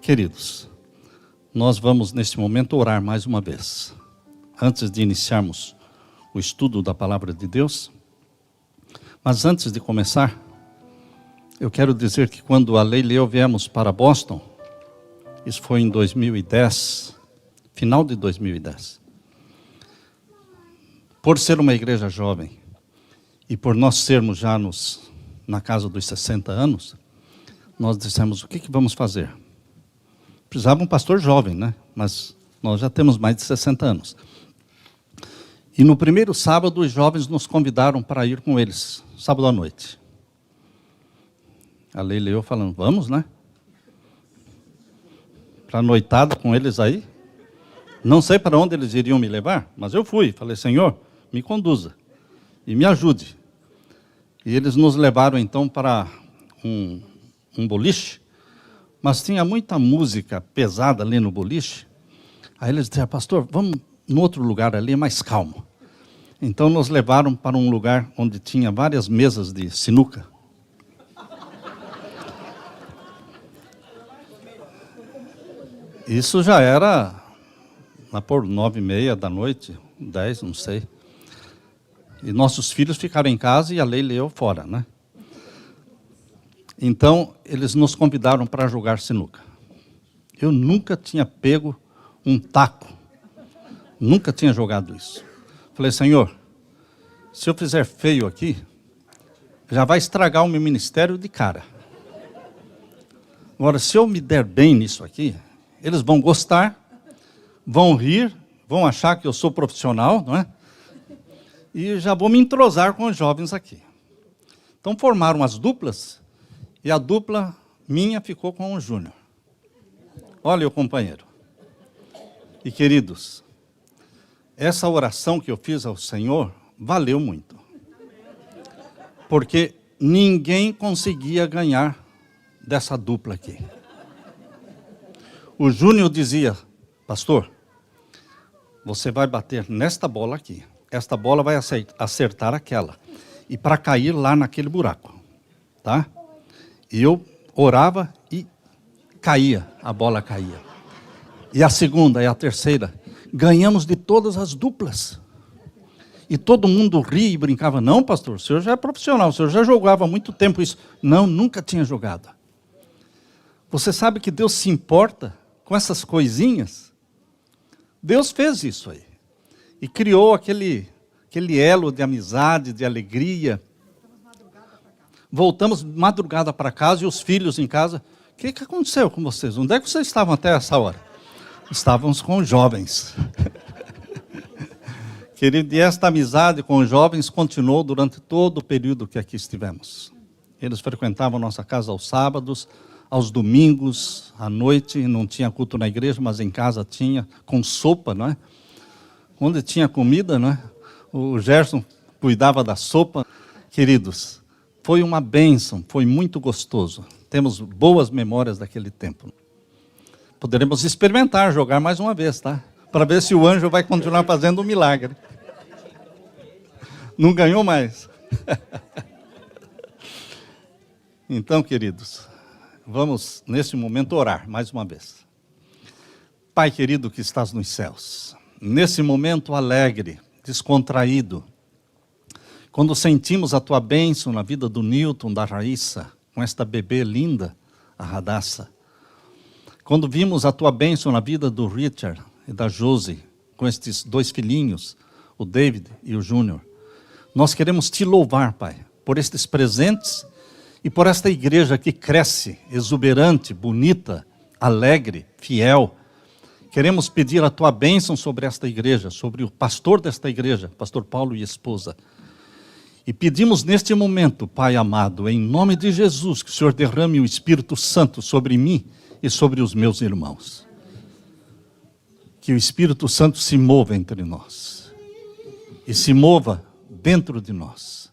Queridos, nós vamos neste momento orar mais uma vez. Antes de iniciarmos o estudo da palavra de Deus. Mas antes de começar, eu quero dizer que quando a Leila e eu viemos para Boston, isso foi em 2010, final de 2010. Por ser uma igreja jovem e por nós sermos já na casa dos 60 anos, nós dissemos, o que vamos fazer? Precisava um pastor jovem, né? Mas nós já temos mais de 60 anos. E no primeiro sábado, os jovens nos convidaram para ir com eles, sábado à noite. A Leila e eu falando, vamos, né? Para a noitada com eles aí. Não sei para onde eles iriam me levar, mas eu fui. Falei, Senhor, me conduza e me ajude. E eles nos levaram então para um boliche, mas tinha muita música pesada ali no boliche. Aí eles disseram, pastor, vamos no outro lugar ali, mais calmo. Então nos levaram para um lugar onde tinha várias mesas de sinuca. Isso já era lá por 9h30 da noite, 10, não sei. E nossos filhos ficaram em casa e a Leila e eu fora, né? Então, eles nos convidaram para jogar sinuca. Eu nunca tinha pego um taco. Nunca tinha jogado isso. Falei, Senhor, se eu fizer feio aqui, já vai estragar o meu ministério de cara. Agora, se eu me der bem nisso aqui, eles vão gostar, vão rir, vão achar que eu sou profissional, não é? E já vou me entrosar com os jovens aqui. Então, formaram as duplas, e a dupla minha ficou com o Júnior. Olha o companheiro. E, queridos, essa oração que eu fiz ao Senhor valeu muito. Porque ninguém conseguia ganhar dessa dupla aqui. O Júnior dizia, pastor, você vai bater nesta bola aqui. Esta bola vai acertar aquela. E para cair lá naquele buraco. Tá? E eu orava e caía, a bola caía. E a segunda e a terceira, ganhamos de todas as duplas. E todo mundo ria e brincava, não pastor, o senhor já é profissional, o senhor já jogava há muito tempo isso. Não, nunca tinha jogado. Você sabe que Deus se importa com essas coisinhas? Deus fez isso aí. E criou aquele elo de amizade, de alegria. Voltamos madrugada para casa e os filhos em casa. O que aconteceu com vocês? Onde é que vocês estavam até essa hora? Estávamos com os jovens. Querido, e esta amizade com os jovens continuou durante todo o período que aqui estivemos. Eles frequentavam nossa casa aos sábados, aos domingos, à noite. Não tinha culto na igreja, mas em casa tinha, com sopa, não é? Onde tinha comida, não é? O Gerson cuidava da sopa. Queridos, foi uma bênção, foi muito gostoso. Temos boas memórias daquele tempo. Poderemos experimentar, jogar mais uma vez, tá? Para ver se o anjo vai continuar fazendo um milagre. Não ganhou mais. Então, queridos, vamos nesse momento orar mais uma vez. Pai querido que estás nos céus, nesse momento alegre, descontraído, quando sentimos a tua bênção na vida do Newton, da Raíssa, com esta bebê linda, a Radassa, quando vimos a tua bênção na vida do Richard e da Josie, com estes dois filhinhos, o David e o Júnior, nós queremos te louvar, Pai, por estes presentes e por esta igreja que cresce, exuberante, bonita, alegre, fiel. Queremos pedir a tua bênção sobre esta igreja, sobre o pastor desta igreja, pastor Paulo e esposa. E pedimos neste momento, Pai amado, em nome de Jesus, que o Senhor derrame o Espírito Santo sobre mim e sobre os meus irmãos. Que o Espírito Santo se mova entre nós e se mova dentro de nós,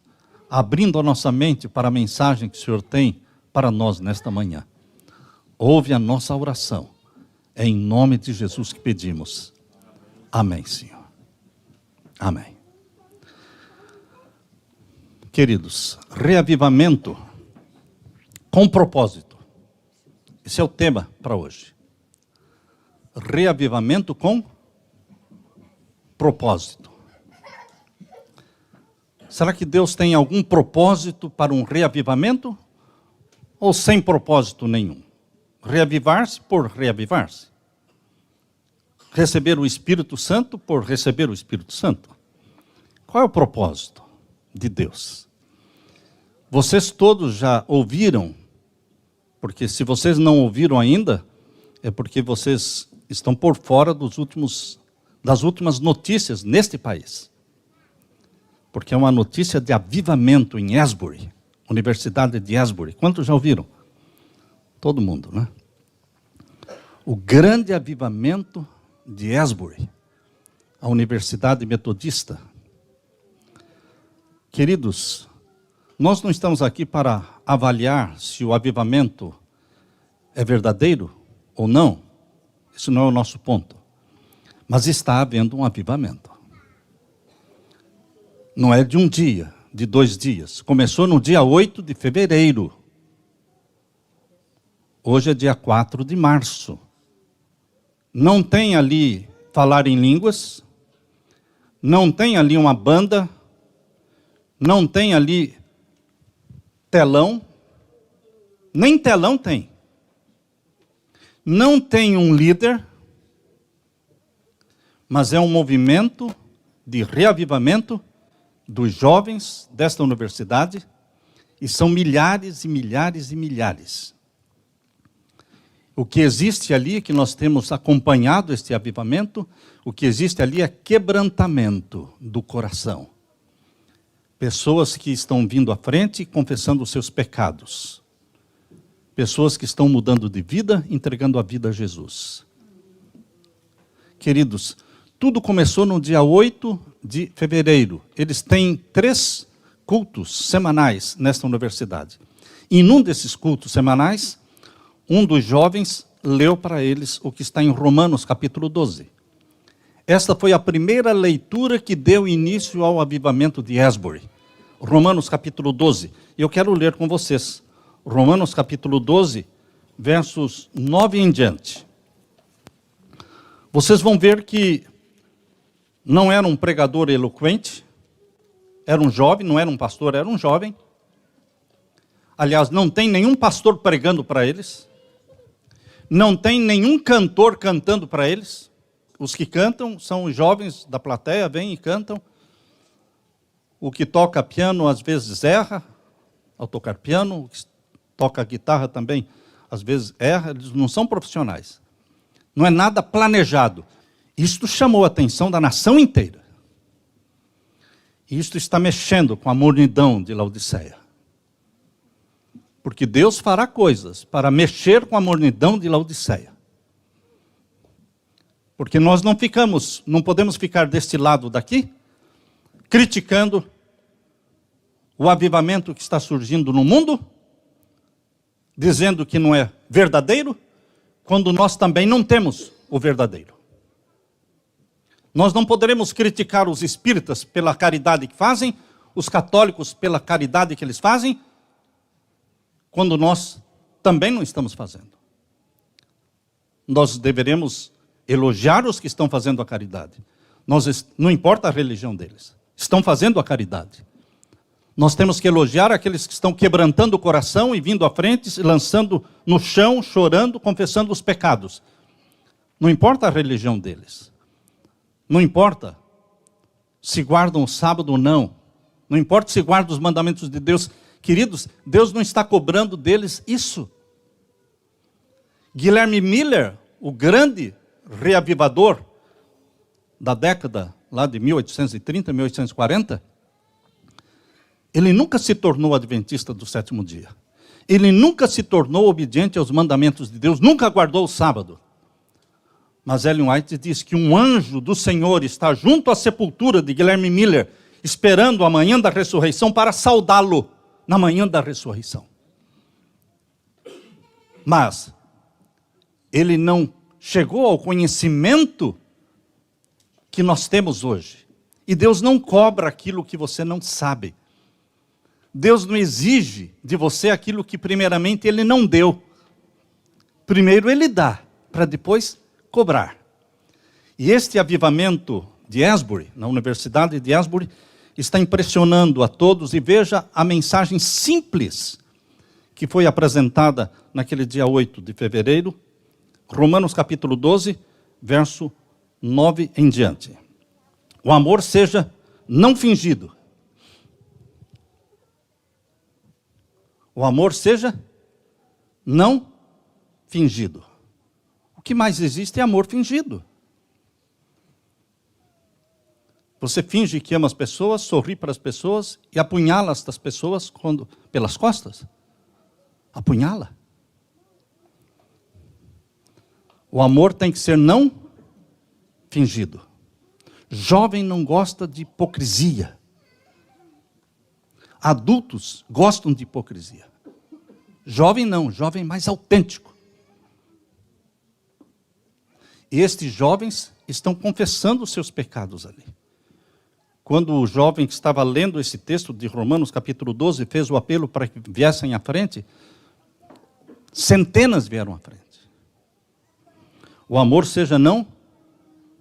abrindo a nossa mente para a mensagem que o Senhor tem para nós nesta manhã. Ouve a nossa oração, é em nome de Jesus que pedimos. Amém, Senhor. Amém. Queridos, reavivamento com propósito. Esse é o tema para hoje. reavivamento com propósito. Será que Deus tem algum propósito para um reavivamento? Ou sem propósito nenhum? Reavivar-se por reavivar-se. Receber o Espírito Santo por receber o Espírito Santo. Qual é o propósito de Deus? Vocês todos já ouviram, porque se vocês não ouviram ainda, é porque vocês estão por fora das últimas notícias neste país. Porque é uma notícia de avivamento em Asbury, Universidade de Asbury. Quantos já ouviram? Todo mundo, né? O grande avivamento de Asbury, a Universidade Metodista. Queridos, nós não estamos aqui para avaliar se o avivamento é verdadeiro ou não. Isso não é o nosso ponto. Mas está havendo um avivamento. Não é de um dia, de 2 dias. Começou no dia 8 de fevereiro. Hoje é dia 4 de março. Não tem ali falar em línguas, não tem ali uma banda, não tem ali telão, nem telão tem. Não tem um líder, mas é um movimento de reavivamento dos jovens desta universidade, e são milhares e milhares e milhares. O que existe ali, que nós temos acompanhado este avivamento, o que existe ali é quebrantamento do coração. Pessoas que estão vindo à frente e confessando os seus pecados. Pessoas que estão mudando de vida, entregando a vida a Jesus. Queridos, tudo começou no dia 8 de fevereiro. Eles têm 3 cultos semanais nesta universidade. E num desses cultos semanais, um dos jovens leu para eles o que está em Romanos capítulo 12. Esta foi a primeira leitura que deu início ao avivamento de Asbury. Romanos capítulo 12. E eu quero ler com vocês. Romanos capítulo 12, versos 9 em diante. Vocês vão ver que não era um pregador eloquente, era um jovem, não era um pastor, era um jovem. Aliás, não tem nenhum pastor pregando para eles. Não tem nenhum cantor cantando para eles. Os que cantam são os jovens da plateia, vêm e cantam. O que toca piano às vezes erra ao tocar piano, o que toca guitarra também às vezes erra, eles não são profissionais. Não é nada planejado. Isto chamou a atenção da nação inteira. E isto está mexendo com a mornidão de Laodiceia. Porque Deus fará coisas para mexer com a mornidão de Laodiceia. Porque nós não podemos ficar deste lado daqui, criticando o avivamento que está surgindo no mundo, dizendo que não é verdadeiro, quando nós também não temos o verdadeiro. Nós não poderemos criticar os espíritas pela caridade que fazem, os católicos pela caridade que eles fazem, quando nós também não estamos fazendo. Nós deveremos elogiar os que estão fazendo a caridade. Não importa a religião deles, estão fazendo a caridade. Nós temos que elogiar aqueles que estão quebrantando o coração e vindo à frente, se lançando no chão, chorando, confessando os pecados. Não importa a religião deles. Não importa se guardam o sábado ou não. Não importa se guardam os mandamentos de Deus. Queridos, Deus não está cobrando deles isso. Guilherme Miller, o grande reavivador da década lá de 1830, 1840, ele nunca se tornou adventista do 7º dia. Ele nunca se tornou obediente aos mandamentos de Deus, nunca guardou o sábado. Mas Ellen White diz que um anjo do Senhor está junto à sepultura de Guilherme Miller, esperando a manhã da ressurreição para saudá-lo na manhã da ressurreição. Mas ele não chegou ao conhecimento que nós temos hoje. E Deus não cobra aquilo que você não sabe. Deus não exige de você aquilo que primeiramente Ele não deu. Primeiro Ele dá, para depois cobrar. E este avivamento de Asbury, na Universidade de Asbury, está impressionando a todos. E veja a mensagem simples que foi apresentada naquele dia 8 de fevereiro, Romanos capítulo 12, verso 9 em diante. O amor seja não fingido. O amor seja não fingido. O que mais existe é amor fingido. Você finge que ama as pessoas, sorri para as pessoas e apunhala estas pessoas pelas costas. Apunhala. O amor tem que ser não fingido. Jovem não gosta de hipocrisia. Adultos gostam de hipocrisia. Jovem não, jovem mais autêntico. E estes jovens estão confessando os seus pecados ali. Quando o jovem que estava lendo esse texto de Romanos capítulo 12 fez o apelo para que viessem à frente, centenas vieram à frente. O amor seja não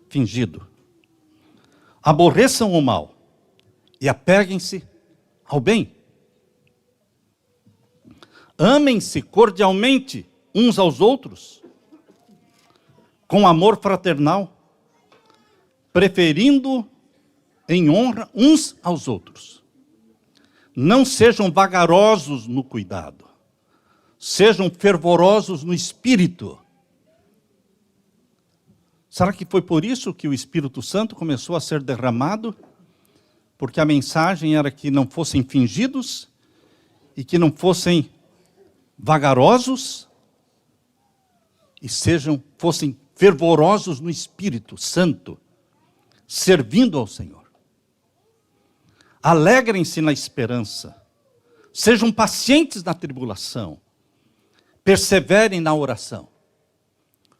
fingido. Aborreçam o mal e apeguem-se ao bem. Amem-se cordialmente uns aos outros, com amor fraternal, preferindo em honra uns aos outros. Não sejam vagarosos no cuidado, sejam fervorosos no espírito. Será que foi por isso que o Espírito Santo começou a ser derramado? Porque a mensagem era que não fossem fingidos e que não fossem vagarosos e fossem fervorosos no Espírito Santo, servindo ao Senhor. Alegrem-se na esperança, sejam pacientes na tribulação, perseverem na oração.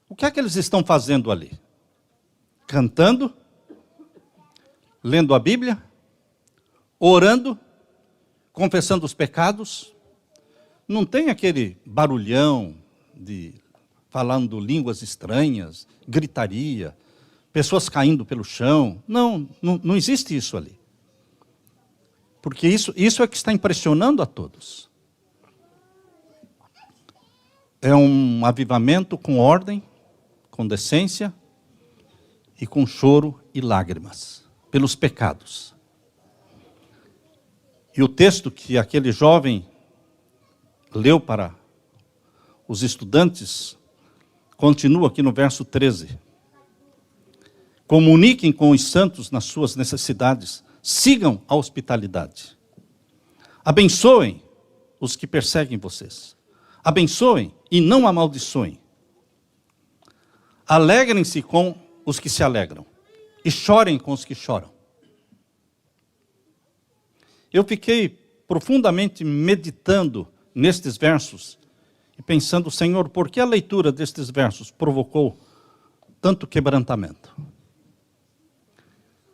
O que é que eles estão fazendo ali? Cantando, lendo a Bíblia, orando, confessando os pecados. Não tem aquele barulhão de falando línguas estranhas, gritaria, pessoas caindo pelo chão. Não existe isso ali. Porque isso é que está impressionando a todos. É um avivamento com ordem, com decência e com choro e lágrimas pelos pecados. E o texto que aquele jovem leu para os estudantes continua aqui no verso 13. Comuniquem com os santos nas suas necessidades, sigam a hospitalidade. Abençoem os que perseguem vocês. Abençoem e não amaldiçoem. Alegrem-se com os que se alegram e chorem com os que choram. Eu fiquei profundamente meditando nestes versos e pensando, Senhor, por que a leitura destes versos provocou tanto quebrantamento?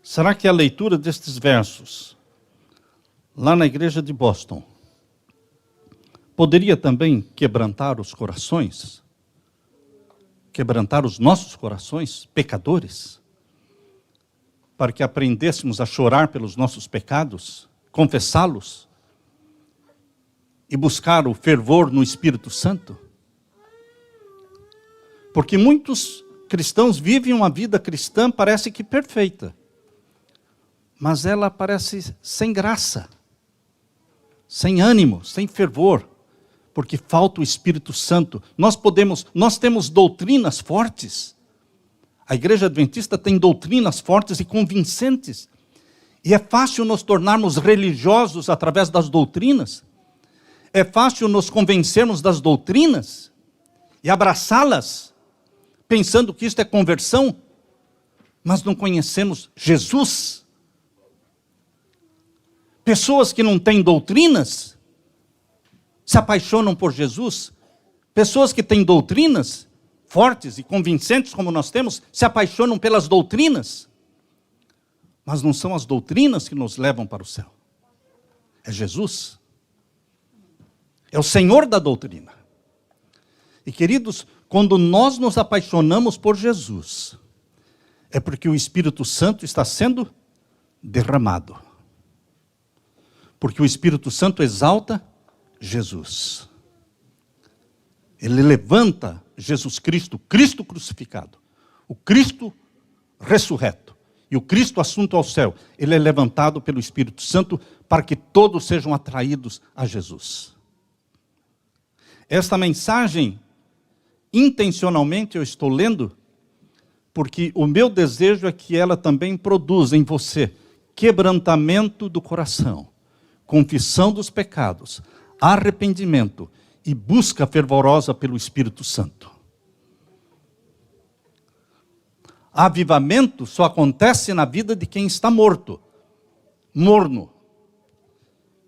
Será que a leitura destes versos, lá na igreja de Boston, poderia também quebrantar os corações? Quebrantar os nossos corações, pecadores? Para que aprendêssemos a chorar pelos nossos pecados, confessá-los e buscar o fervor no Espírito Santo? Porque muitos cristãos vivem uma vida cristã, parece que perfeita, mas ela parece sem graça, sem ânimo, sem fervor, porque falta o Espírito Santo. Nós temos doutrinas fortes. A Igreja Adventista tem doutrinas fortes e convincentes. E é fácil nos tornarmos religiosos através das doutrinas. É fácil nos convencermos das doutrinas e abraçá-las, pensando que isto é conversão, mas não conhecemos Jesus. Pessoas que não têm doutrinas se apaixonam por Jesus. Pessoas que têm doutrinas fortes e convincentes, como nós temos, se apaixonam pelas doutrinas. Mas não são as doutrinas que nos levam para o céu. É Jesus. É o Senhor da doutrina. E queridos, quando nós nos apaixonamos por Jesus, é porque o Espírito Santo está sendo derramado. Porque o Espírito Santo exalta Jesus. Ele levanta Jesus Cristo, Cristo crucificado, o Cristo ressurreto e o Cristo assunto ao céu. Ele é levantado pelo Espírito Santo para que todos sejam atraídos a Jesus. Esta mensagem, intencionalmente eu estou lendo, porque o meu desejo é que ela também produza em você quebrantamento do coração, confissão dos pecados, arrependimento e busca fervorosa pelo Espírito Santo. Avivamento só acontece na vida de quem está morto, morno.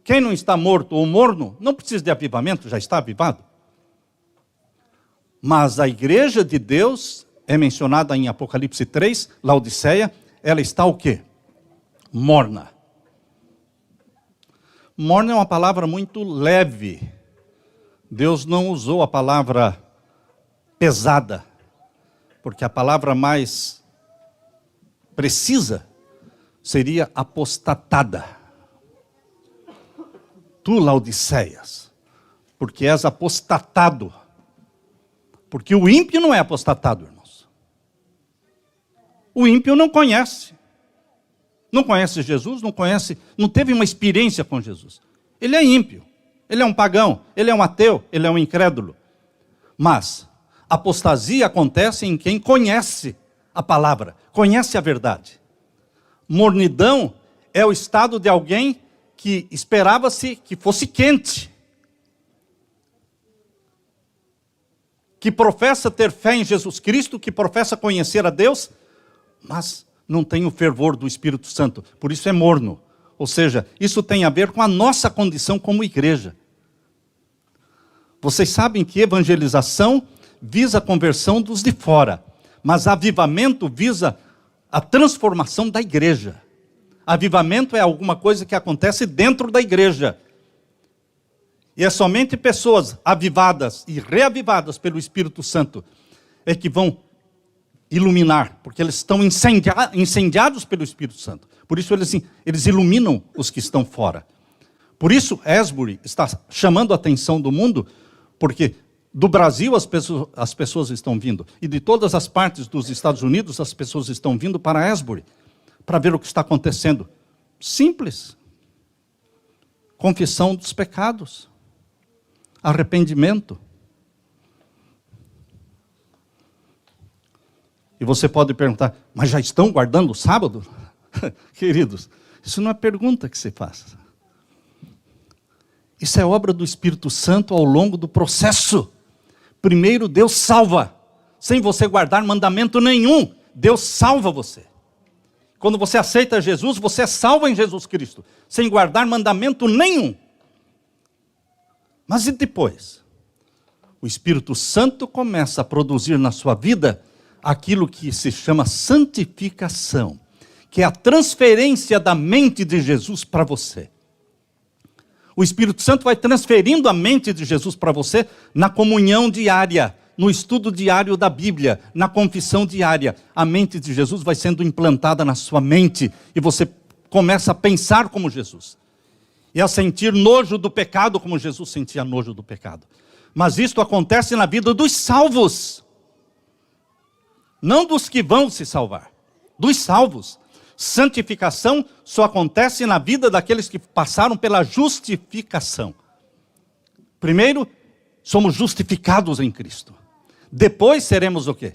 Quem não está morto ou morno, não precisa de avivamento, já está avivado. Mas a igreja de Deus é mencionada em Apocalipse 3, Laodiceia, ela está o quê? Morna. Morna é uma palavra muito leve. Deus não usou a palavra pesada, porque a palavra mais precisa seria apostatada. Tu, Laodiceias, porque és apostatado. Porque o ímpio não é apostatado, irmãos. O ímpio não conhece. Não conhece Jesus, não teve uma experiência com Jesus. Ele é ímpio, ele é um pagão, ele é um ateu, ele é um incrédulo. Mas apostasia acontece em quem conhece a palavra, conhece a verdade. Mornidão é o estado de alguém que esperava-se que fosse quente, que professa ter fé em Jesus Cristo, que professa conhecer a Deus, mas não tem o fervor do Espírito Santo, por isso é morno. Ou seja, isso tem a ver com a nossa condição como igreja. Vocês sabem que evangelização visa a conversão dos de fora, mas avivamento visa a transformação da igreja. Avivamento é alguma coisa que acontece dentro da igreja. E é somente pessoas avivadas e reavivadas pelo Espírito Santo é que vão iluminar, porque eles estão incendiados pelo Espírito Santo. Por isso eles iluminam os que estão fora. Por isso Asbury está chamando a atenção do mundo, porque do Brasil as pessoas estão vindo, e de todas as partes dos Estados Unidos as pessoas estão vindo para Asbury, para ver o que está acontecendo. Simples. Confissão dos pecados. Arrependimento. E você pode perguntar, mas já estão guardando o sábado? Queridos, isso não é pergunta que se faz. Isso é obra do Espírito Santo ao longo do processo. Primeiro Deus salva, sem você guardar mandamento nenhum. Deus salva você. Quando você aceita Jesus, você é salvo em Jesus Cristo, sem guardar mandamento nenhum. Mas e depois? O Espírito Santo começa a produzir na sua vida aquilo que se chama santificação, que é a transferência da mente de Jesus para você. O Espírito Santo vai transferindo a mente de Jesus para você na comunhão diária, no estudo diário da Bíblia, na confissão diária. A mente de Jesus vai sendo implantada na sua mente e você começa a pensar como Jesus. E a sentir nojo do pecado como Jesus sentia nojo do pecado. Mas isto acontece na vida dos salvos. Não dos que vão se salvar, dos salvos. Santificação só acontece na vida daqueles que passaram pela justificação. Primeiro, somos justificados em Cristo. Depois seremos o quê?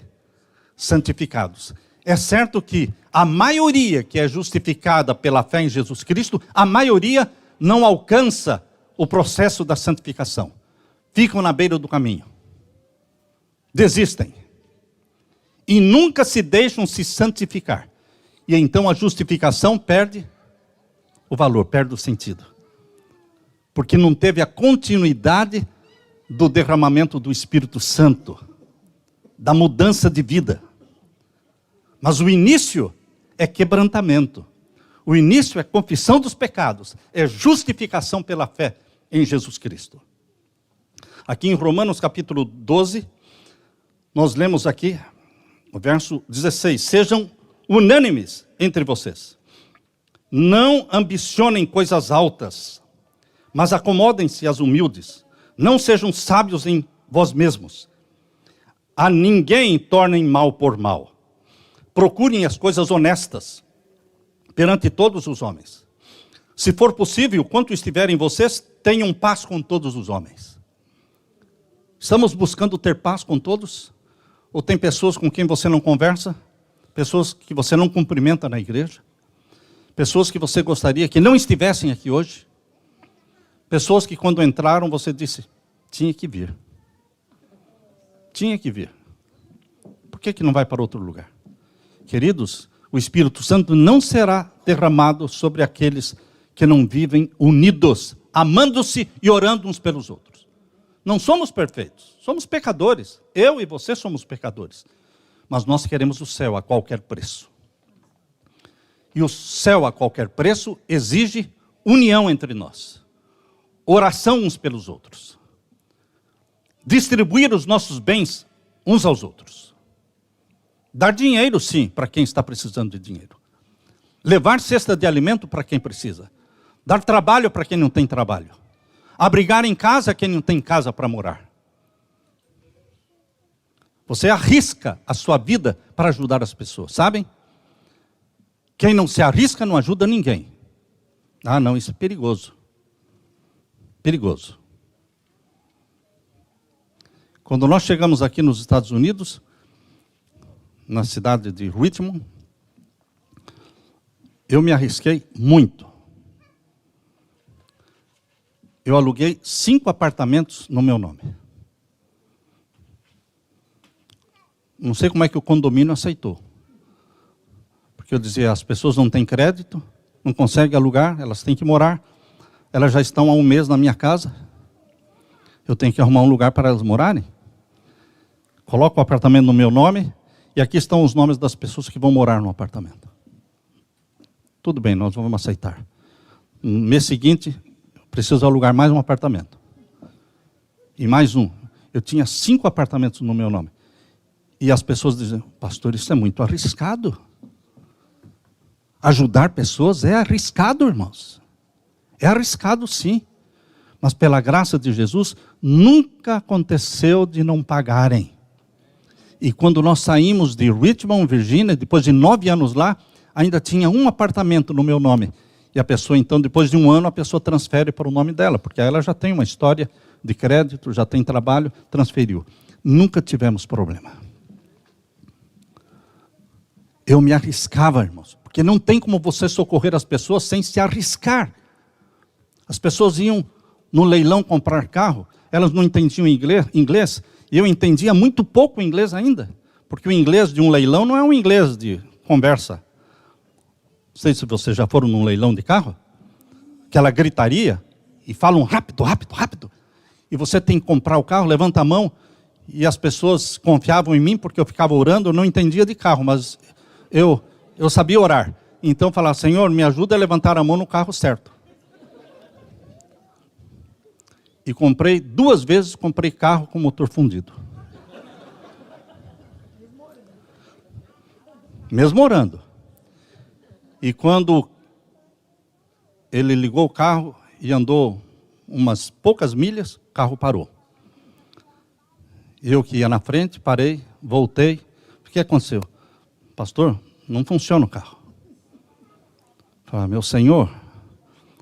Santificados. É certo que a maioria que é justificada pela fé em Jesus Cristo, a maioria não alcança o processo da santificação. Ficam na beira do caminho. Desistem. E nunca se deixam se santificar. E então a justificação perde o valor, perde o sentido. Porque não teve a continuidade do derramamento do Espírito Santo, da mudança de vida. Mas o início é quebrantamento. O início é confissão dos pecados, é justificação pela fé em Jesus Cristo. Aqui em Romanos capítulo 12, Nós lemos aqui, o verso 16, sejam unânimes entre vocês. Não ambicionem coisas altas, mas acomodem-se às humildes. Não sejam sábios em vós mesmos. A ninguém tornem mal por mal. Procurem as coisas honestas perante todos os homens. Se for possível, quanto estiver em vocês, tenham paz com todos os homens. Estamos buscando ter paz com todos? Ou tem pessoas com quem você não conversa? Pessoas que você não cumprimenta na igreja? Pessoas que você gostaria que não estivessem aqui hoje? Pessoas que quando entraram você disse, tinha que vir. Tinha que vir. Por que não vai para outro lugar? Queridos, o Espírito Santo não será derramado sobre aqueles que não vivem unidos, amando-se e orando uns pelos outros. Não somos perfeitos, somos pecadores. Eu e você somos pecadores. Mas nós queremos o céu a qualquer preço. E o céu a qualquer preço exige união entre nós. Oração uns pelos outros. Distribuir os nossos bens uns aos outros. Dar dinheiro, sim, para quem está precisando de dinheiro. Levar cesta de alimento para quem precisa. Dar trabalho para quem não tem trabalho. Abrigar em casa quem não tem casa para morar. Você arrisca a sua vida para ajudar as pessoas, sabem? Quem não se arrisca não ajuda ninguém. Ah, não, isso é perigoso. Perigoso. Quando nós chegamos aqui nos Estados Unidos, na cidade de Richmond, eu me arrisquei muito. Eu aluguei 5 apartamentos no meu nome. Não sei como é que o condomínio aceitou. Porque eu dizia, as pessoas não têm crédito, não conseguem alugar, elas têm que morar. Elas já estão há um mês na minha casa. Eu tenho que arrumar um lugar para elas morarem. Coloco o apartamento no meu nome e aqui estão os nomes das pessoas que vão morar no apartamento. Tudo bem, nós vamos aceitar. No mês seguinte, preciso alugar mais um apartamento. E mais um. Eu tinha 5 apartamentos no meu nome. E as pessoas diziam, pastor, isso é muito arriscado. Ajudar pessoas é arriscado, irmãos. É arriscado, sim. Mas pela graça de Jesus, nunca aconteceu de não pagarem. E quando nós saímos de Richmond, Virgínia, depois de 9 anos lá, ainda tinha um apartamento no meu nome. E a pessoa, então, depois de 1 ano, a pessoa transfere para o nome dela, porque ela já tem uma história de crédito, já tem trabalho, transferiu. Nunca tivemos problema. Eu me arriscava, irmãos, porque não tem como você socorrer as pessoas sem se arriscar. As pessoas iam no leilão comprar carro, elas não entendiam inglês, e eu entendia muito pouco inglês ainda, porque o inglês de um leilão não é um inglês de conversa. Não sei se vocês já foram num leilão de carro, aquela gritaria, e falam rápido, rápido, rápido, e você tem que comprar o carro, levanta a mão, e as pessoas confiavam em mim, porque eu ficava orando, eu não entendia de carro, mas eu sabia orar. Então eu falava, Senhor, me ajuda a levantar a mão no carro certo. E comprei 2 vezes, comprei carro com motor fundido. Mesmo orando. E quando ele ligou o carro e andou umas poucas milhas, o carro parou. Eu que ia na frente, parei, voltei. O que aconteceu? Pastor, não funciona o carro. Falei, meu Senhor,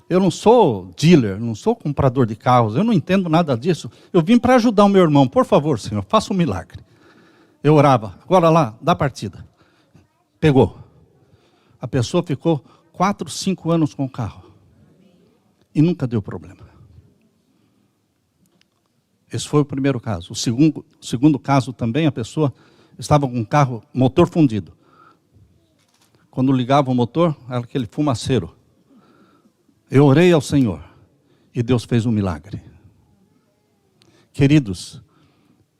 eu não sou dealer, não sou comprador de carros, eu não entendo nada disso. Eu vim para ajudar o meu irmão, por favor, Senhor, faça um milagre. Eu orava, agora lá, dá partida. Pegou. A pessoa ficou 4, 5 anos com o carro. E nunca deu problema. Esse foi o primeiro caso. O segundo caso também, a pessoa estava com um carro, motor fundido. Quando ligava o motor, era aquele fumaceiro. Eu orei ao Senhor e Deus fez um milagre. Queridos,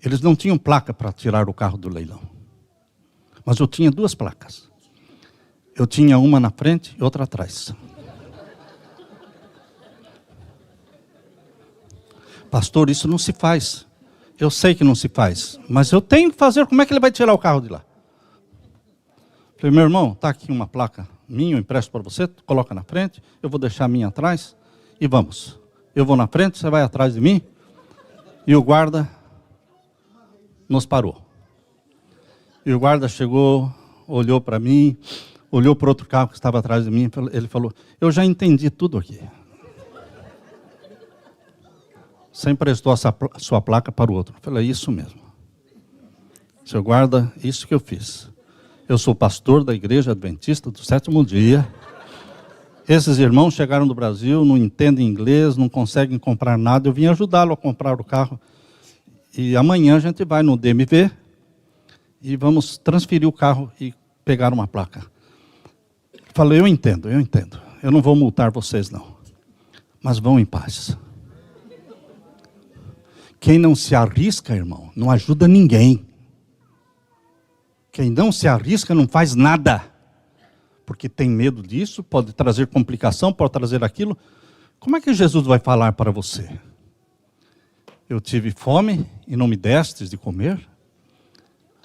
eles não tinham placa para tirar o carro do leilão. Mas eu tinha 2 placas. Eu tinha uma na frente e outra atrás. Pastor, isso não se faz. eu sei que não se faz, mas eu tenho que fazer, como é que ele vai tirar o carro de lá? Falei, meu irmão, está aqui uma placa minha, eu empresto para você, coloca na frente, eu vou deixar a minha atrás e vamos. Eu vou na frente, você vai atrás de mim. E o guarda nos parou. E o guarda chegou, olhou para mim, olhou para outro carro que estava atrás de mim, ele falou, eu já entendi tudo aqui. Você emprestou a sua placa para o outro. Eu falei, isso mesmo. Seu guarda, isso que eu fiz. Eu sou pastor da Igreja Adventista do Sétimo Dia. Esses irmãos chegaram do Brasil, não entendem inglês, não conseguem comprar nada. Eu vim ajudá-lo a comprar o carro. E amanhã a gente vai no DMV e vamos transferir o carro e pegar uma placa. Falei, eu entendo. Eu não vou multar vocês, não. Mas vão em paz. Quem não se arrisca, irmão, não ajuda ninguém. Quem não se arrisca não faz nada. Porque tem medo disso, pode trazer complicação, pode trazer aquilo. Como é que Jesus vai falar para você? Eu tive fome e não me destes de comer?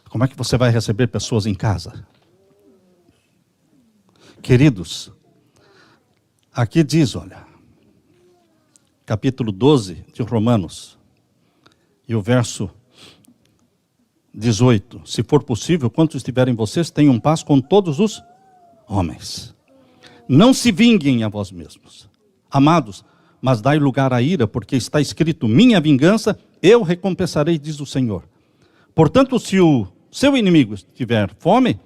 Como é que você vai receber pessoas em casa? Queridos, aqui diz, olha, capítulo 12 de Romanos, e o verso 18. Se for possível, quantos estiverem vocês, tenham paz com todos os homens. Não se vinguem a vós mesmos, amados, mas dai lugar à ira, porque está escrito, minha vingança, eu recompensarei, diz o Senhor. Portanto, se o seu inimigo tiver fome,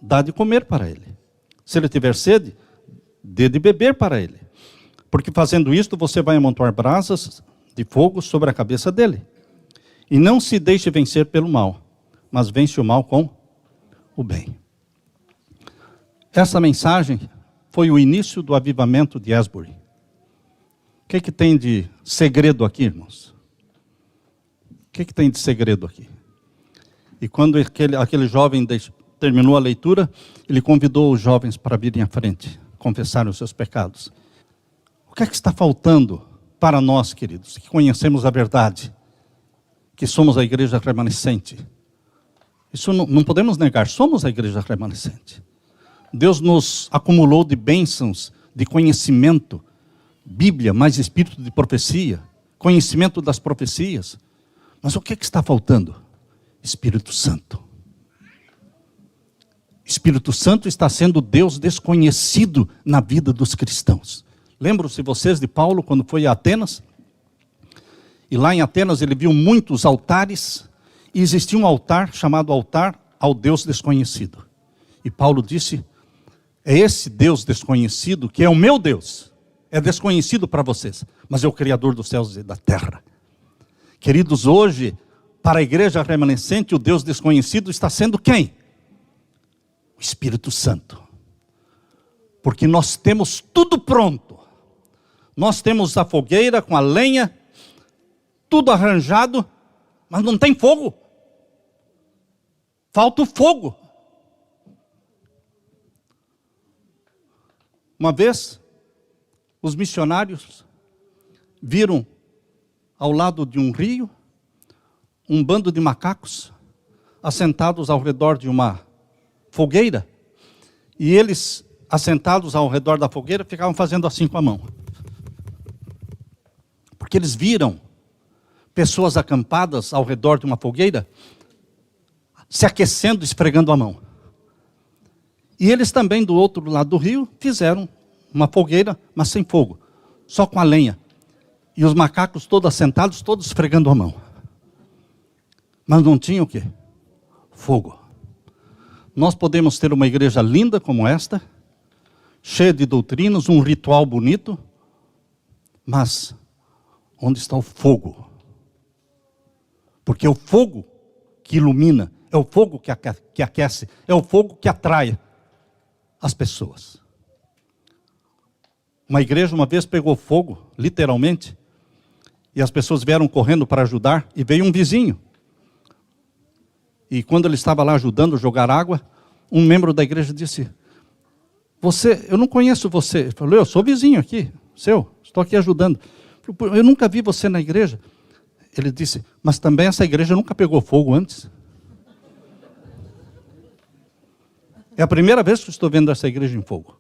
dá de comer para ele. Se ele tiver sede, dê de beber para ele. Porque fazendo isto, você vai amontoar brasas de fogo sobre a cabeça dele. E não se deixe vencer pelo mal, mas vence o mal com o bem. Essa mensagem foi o início do avivamento de Asbury. O que tem de segredo aqui, irmãos? O que tem de segredo aqui? E quando aquele jovem terminou a leitura, ele convidou os jovens para virem à frente, confessarem os seus pecados. O que está faltando para nós, queridos, que conhecemos a verdade, que somos a igreja remanescente? Isso não podemos negar, somos a igreja remanescente. Deus nos acumulou de bênçãos, de conhecimento, Bíblia, mais espírito de profecia, conhecimento das profecias. Mas o que está faltando? Espírito Santo. Espírito Santo está sendo Deus desconhecido na vida dos cristãos. Lembram-se vocês de Paulo quando foi a Atenas? E lá em Atenas ele viu muitos altares, e existia um altar chamado altar ao Deus desconhecido. E Paulo disse, é esse Deus desconhecido que é o meu Deus. É desconhecido para vocês, mas é o Criador dos céus e da terra. Queridos, hoje, para a igreja remanescente, o Deus desconhecido está sendo quem? O Espírito Santo. Porque nós temos tudo pronto. Nós temos a fogueira com a lenha, tudo arranjado, mas não tem fogo. Falta o fogo. Uma vez, os missionários viram ao lado de um rio, um bando de macacos, assentados ao redor de uma fogueira, e eles, assentados ao redor da fogueira, ficavam fazendo assim com a mão. Porque eles viram pessoas acampadas ao redor de uma fogueira, se aquecendo, esfregando a mão. E eles também, do outro lado do rio, fizeram uma fogueira, mas sem fogo, só com a lenha. E os macacos todos assentados, todos esfregando a mão. Mas não tinha o quê? Fogo. Nós podemos ter uma igreja linda como esta, cheia de doutrinas, um ritual bonito, mas onde está o fogo? Porque é o fogo que ilumina, é o fogo que aquece, é o fogo que atrai as pessoas. Uma igreja uma vez pegou fogo, literalmente, e as pessoas vieram correndo para ajudar, e veio um vizinho. E quando ele estava lá ajudando a jogar água, um membro da igreja disse, eu não conheço você. Ele falou, eu sou vizinho aqui, seu, estou aqui ajudando. Eu nunca vi você na igreja. Ele disse, mas também essa igreja nunca pegou fogo antes. É a primeira vez que estou vendo essa igreja em fogo.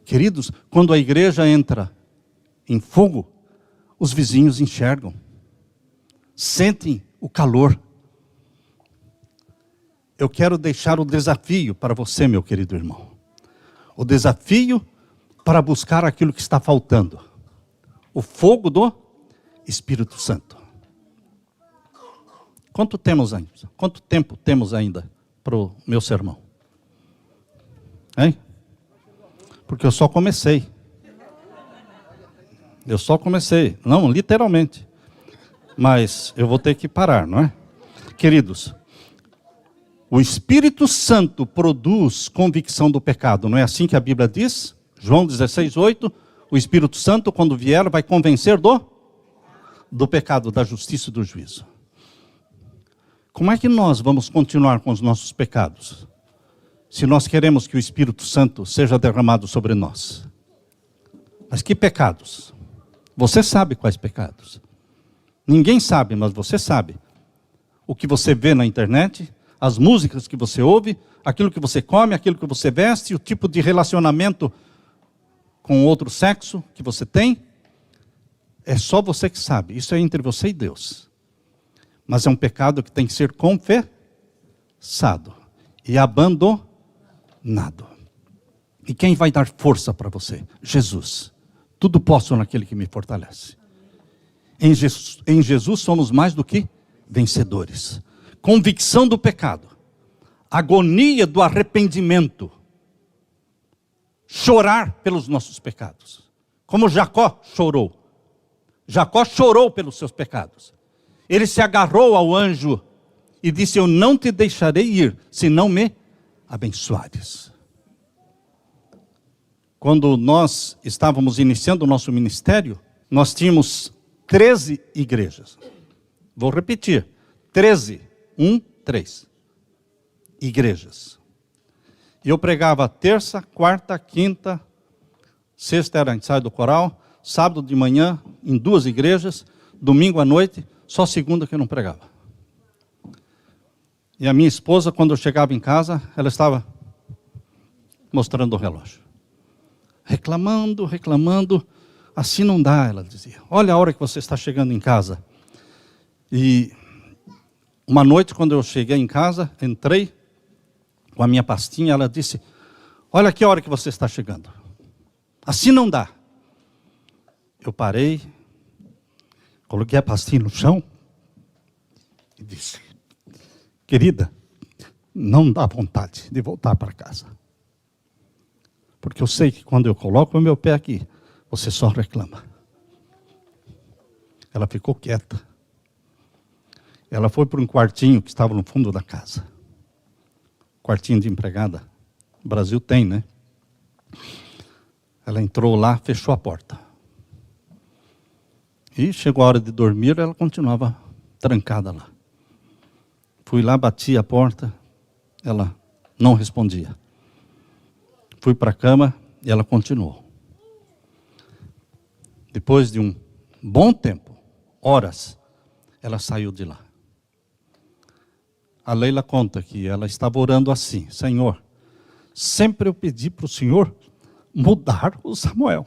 Queridos, quando a igreja entra em fogo, os vizinhos enxergam, sentem o calor. Eu quero deixar o desafio para você, meu querido irmão. O desafio para buscar aquilo que está faltando. O fogo do Espírito Santo. Quanto tempo temos ainda para o meu sermão? Hein? Porque eu só comecei. Não, literalmente. Mas eu vou ter que parar, não é? Queridos, o Espírito Santo produz convicção do pecado. Não é assim que a Bíblia diz? João 16:8. O Espírito Santo, quando vier, vai convencer do pecado, da justiça e do juízo. Como é que nós vamos continuar com os nossos pecados? Se nós queremos que o Espírito Santo seja derramado sobre nós. Mas que pecados? Você sabe quais pecados? Ninguém sabe, mas você sabe. O que você vê na internet, as músicas que você ouve, aquilo que você come, aquilo que você veste, o tipo de relacionamento com outro sexo que você tem. É só você que sabe. Isso é entre você e Deus. Mas é um pecado que tem que ser confessado e abandonado. E quem vai dar força para você? Jesus. Tudo posso naquele que me fortalece. Em Jesus somos mais do que vencedores. Convicção do pecado. Agonia do arrependimento. Chorar pelos nossos pecados. Como Jacó chorou. Jacó chorou pelos seus pecados. Ele se agarrou ao anjo e disse, eu não te deixarei ir, se não me abençoares. Quando nós estávamos iniciando o nosso ministério, nós tínhamos 13 igrejas. Vou repetir, 13, 3 igrejas. E eu pregava terça, quarta, quinta, sexta era ensaio do coral, sábado de manhã em 2 igrejas, domingo à noite, só segunda que eu não pregava. E a minha esposa, quando eu chegava em casa, ela estava mostrando o relógio. Reclamando, assim não dá, ela dizia. Olha a hora que você está chegando em casa. E uma noite, quando eu cheguei em casa, entrei com a minha pastinha, ela disse, olha que hora que você está chegando. Assim não dá. Eu parei, coloquei a pastinha no chão e disse, querida, não dá vontade de voltar para casa. Porque eu sei que quando eu coloco o meu pé aqui, você só reclama. Ela ficou quieta. Ela foi para um quartinho que estava no fundo da casa. Quartinho de empregada. O Brasil tem, né? Ela entrou lá, fechou a porta. E chegou a hora de dormir, ela continuava trancada lá. Fui lá, bati a porta, ela não respondia. Fui para a cama e ela continuou. Depois de um bom tempo, horas, ela saiu de lá. A Leila conta que ela estava orando assim, Senhor, sempre eu pedi para o Senhor mudar o Samuel.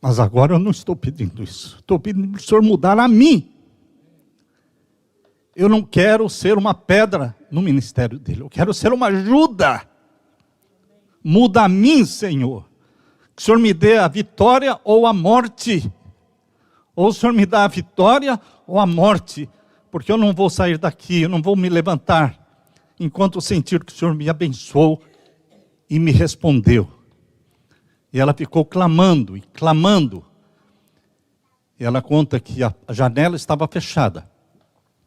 Mas agora eu não estou pedindo isso. Estou pedindo para o Senhor mudar a mim. Eu não quero ser uma pedra no ministério dele. Eu quero ser uma ajuda. Muda a mim, Senhor. Que o Senhor me dê a vitória ou a morte. Ou o Senhor me dá a vitória ou a morte. Porque eu não vou sair daqui, eu não vou me levantar. Enquanto eu sentir que o Senhor me abençoou e me respondeu. E ela ficou clamando e clamando. E ela conta que a janela estava fechada.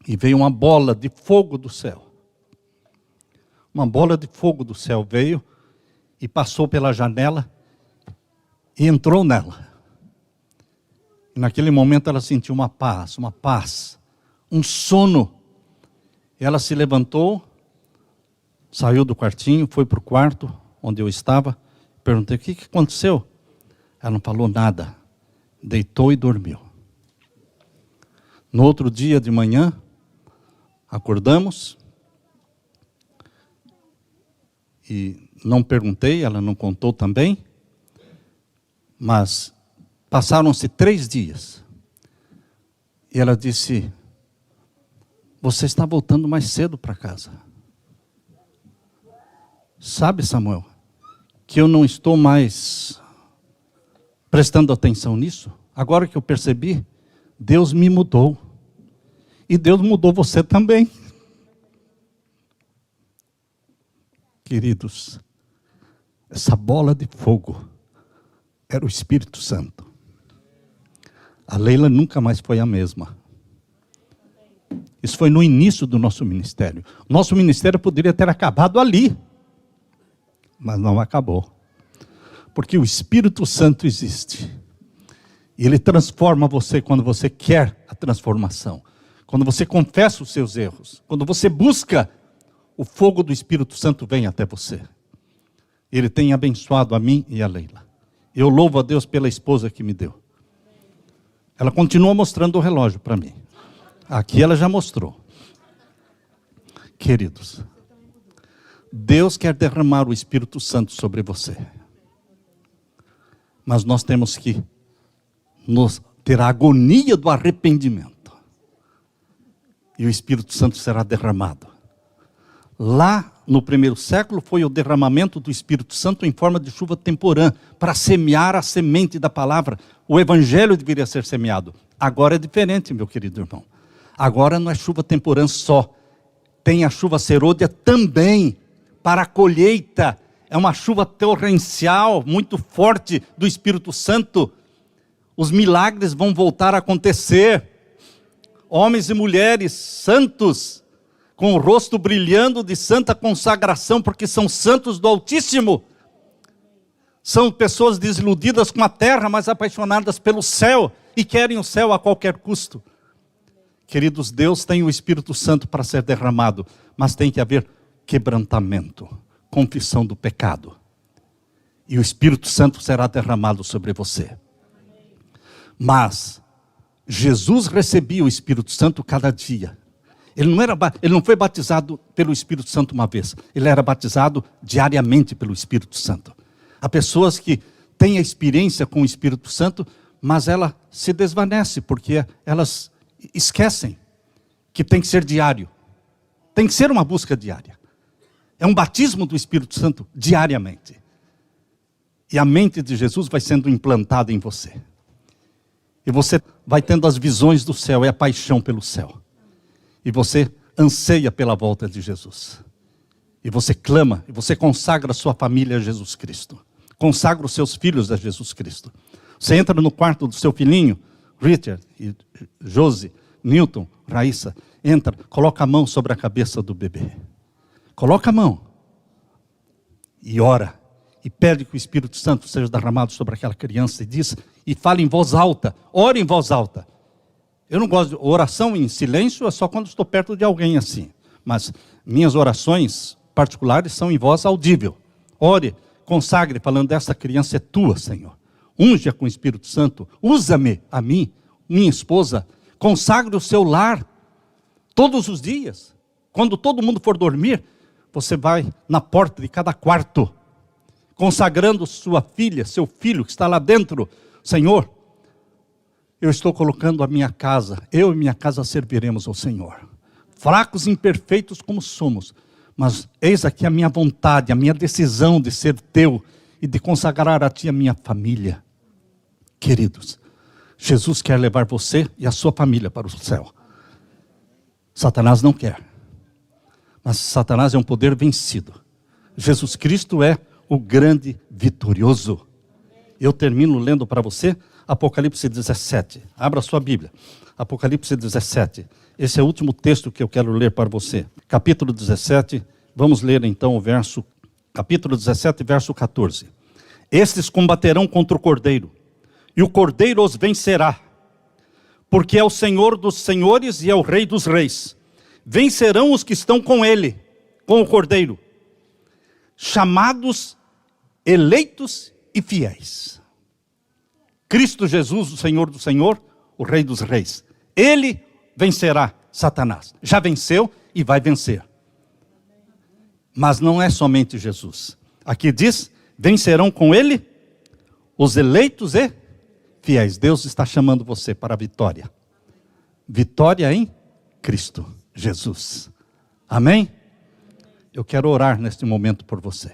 E veio uma bola de fogo do céu. Uma bola de fogo do céu veio e passou pela janela e entrou nela. E naquele momento ela sentiu uma paz, um sono. E ela se levantou, saiu do quartinho, foi para o quarto onde eu estava. Perguntei, o que aconteceu? Ela não falou nada. Deitou e dormiu. No outro dia de manhã, acordamos e não perguntei, ela não contou também, mas passaram-se 3 dias e ela disse: você está voltando mais cedo para casa. Sabe, Samuel, que eu não estou mais prestando atenção nisso? Agora que eu percebi, Deus me mudou. E Deus mudou você também. Queridos, essa bola de fogo era o Espírito Santo. A Leila nunca mais foi a mesma. Isso foi no início do nosso ministério. Nosso ministério poderia ter acabado ali, mas não acabou. Porque o Espírito Santo existe. E ele transforma você quando você quer a transformação. Quando você confessa os seus erros. Quando você busca, o fogo do Espírito Santo vem até você. Ele tem abençoado a mim e a Leila. Eu louvo a Deus pela esposa que me deu. Ela continua mostrando o relógio para mim. Aqui ela já mostrou. Queridos, Deus quer derramar o Espírito Santo sobre você. Mas nós temos que ter a agonia do arrependimento. E o Espírito Santo será derramado. Lá no primeiro século foi o derramamento do Espírito Santo em forma de chuva temporã, para semear a semente da palavra. O evangelho deveria ser semeado. Agora é diferente, meu querido irmão. Agora não é chuva temporã só. Tem a chuva serôdia também, para a colheita. É uma chuva torrencial, muito forte do Espírito Santo. Os milagres vão voltar a acontecer. Homens e mulheres santos, com o rosto brilhando de santa consagração, porque são santos do Altíssimo. São pessoas desiludidas com a terra, mas apaixonadas pelo céu, e querem o céu a qualquer custo. Queridos, Deus tem o Espírito Santo para ser derramado, mas tem que haver quebrantamento, confissão do pecado. E o Espírito Santo será derramado sobre você. Mas Jesus recebia o Espírito Santo cada dia. Ele não foi batizado pelo Espírito Santo uma vez. Ele era batizado diariamente pelo Espírito Santo. Há pessoas que têm a experiência com o Espírito Santo, mas ela se desvanece, porque elas esquecem que tem que ser diário. Tem que ser uma busca diária. É um batismo do Espírito Santo diariamente. E a mente de Jesus vai sendo implantada em você. E você vai tendo as visões do céu, é a paixão pelo céu. E você anseia pela volta de Jesus. E você clama, e você consagra a sua família a Jesus Cristo. Consagra os seus filhos a Jesus Cristo. Você entra no quarto do seu filhinho, Richard, e Josi, Newton, Raíssa, entra, coloca a mão sobre a cabeça do bebê. Coloca a mão. E ora. E pede que o Espírito Santo seja derramado sobre aquela criança e diz, e fala em voz alta, ore em voz alta. Eu não gosto de oração em silêncio, é só quando estou perto de alguém assim. Mas minhas orações particulares são em voz audível. Ore, consagre, falando, essa criança é tua, Senhor. Unge-a com o Espírito Santo, usa-me, a mim, minha esposa. Consagre o seu lar, todos os dias. Quando todo mundo for dormir, você vai na porta de cada quarto, consagrando sua filha, seu filho que está lá dentro. Senhor, eu estou colocando a minha casa, eu e minha casa serviremos ao Senhor. Fracos e imperfeitos como somos, mas eis aqui a minha vontade, a minha decisão de ser teu e de consagrar a ti a minha família. Queridos, Jesus quer levar você e a sua família para o céu. Satanás não quer. Mas Satanás é um poder vencido. Jesus Cristo é o grande vitorioso. Eu termino lendo para você Apocalipse 17. Abra sua Bíblia. Apocalipse 17. Esse é o último texto que eu quero ler para você. Capítulo 17. Vamos ler então o capítulo 17, verso 14. Estes combaterão contra o Cordeiro, e o Cordeiro os vencerá, porque é o Senhor dos senhores e é o Rei dos reis. Vencerão os que estão com ele, com o Cordeiro, chamados, eleitos e fiéis. Cristo Jesus, o Senhor do Senhor, o Rei dos reis. Ele vencerá Satanás. Já venceu e vai vencer. Mas não é somente Jesus. Aqui diz, vencerão com ele os eleitos e fiéis. Deus está chamando você para a vitória. Vitória em Cristo Jesus. Amém? Eu quero orar neste momento por você.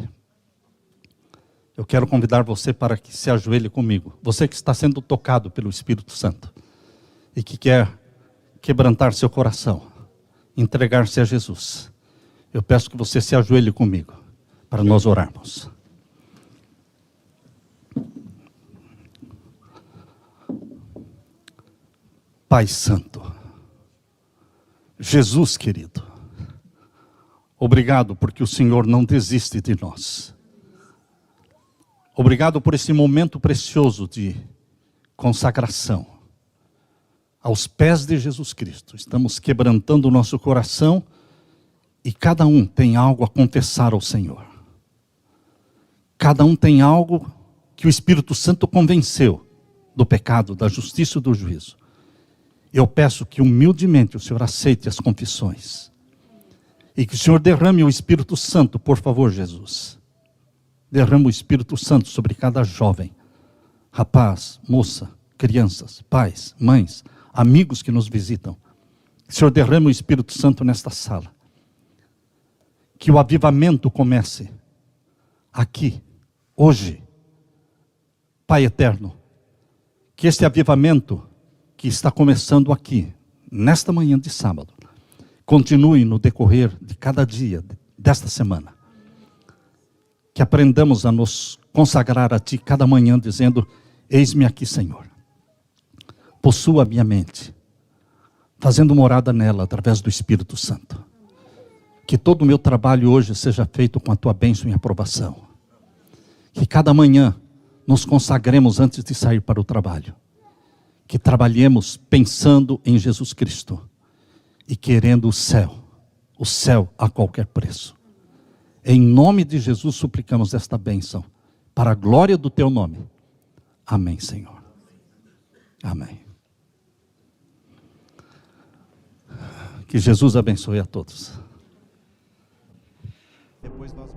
Eu quero convidar você para que se ajoelhe comigo. Você que está sendo tocado pelo Espírito Santo e que quer quebrantar seu coração, entregar-se a Jesus. Eu peço que você se ajoelhe comigo para nós orarmos. Pai Santo, Jesus querido, obrigado porque o Senhor não desiste de nós. Obrigado por esse momento precioso de consagração aos pés de Jesus Cristo. Estamos quebrantando o nosso coração e cada um tem algo a confessar ao Senhor. Cada um tem algo que o Espírito Santo convenceu do pecado, da justiça e do juízo. Eu peço que humildemente o Senhor aceite as confissões. E que o Senhor derrame o Espírito Santo, por favor, Jesus. Derrame o Espírito Santo sobre cada jovem, rapaz, moça, crianças, pais, mães, amigos que nos visitam. Que o Senhor derrame o Espírito Santo nesta sala. Que o avivamento comece aqui, hoje. Pai eterno, que este avivamento que está começando aqui, nesta manhã de sábado, continue no decorrer de cada dia desta semana. Que aprendamos a nos consagrar a Ti cada manhã, dizendo, eis-me aqui, Senhor. Possua a minha mente, fazendo morada nela através do Espírito Santo. Que todo o meu trabalho hoje seja feito com a Tua bênção e aprovação. Que cada manhã nos consagremos antes de sair para o trabalho. Que trabalhemos pensando em Jesus Cristo e querendo o céu a qualquer preço. Em nome de Jesus suplicamos esta bênção, para a glória do Teu nome. Amém, Senhor. Amém. Que Jesus abençoe a todos. Depois nós